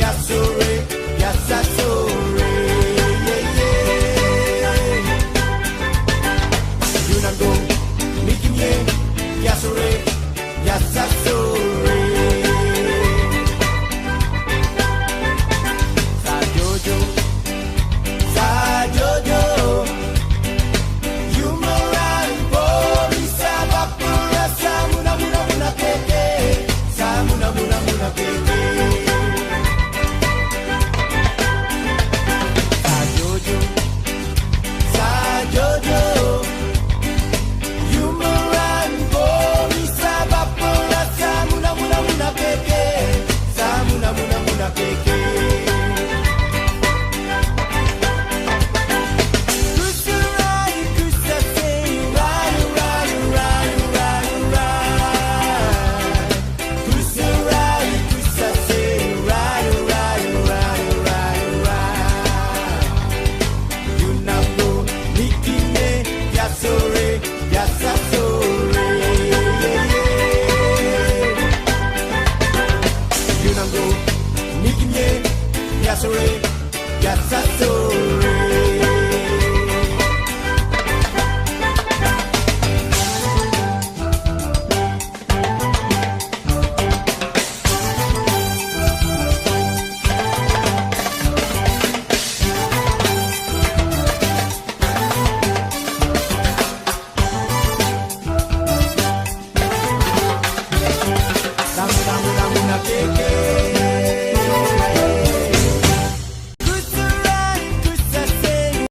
Yasore, Yasasore, yeah, yeah. Yunango, Mikimye, Yasore, Yasasore. Sajojo, Sajojo. Yumoran, Borisa, Vapura, Samuna, Muna, Muna, Peke. Samuna, Muna, Muna, Peke. Sajojo, Yumoran, Borisa, Vapura, Samuna, Muna, Muna, Peke. Samuna, Muna, Muna, Peke. Kusurai, kusase, rai, rai, rai, rai, rai. Kusurai, kusase, rai, rai, rai, rai, rai. Yunango, Mikime, Yasore, Yasasore, yeah, yeah. Yunango, Mikime, Yasore, Yasasore.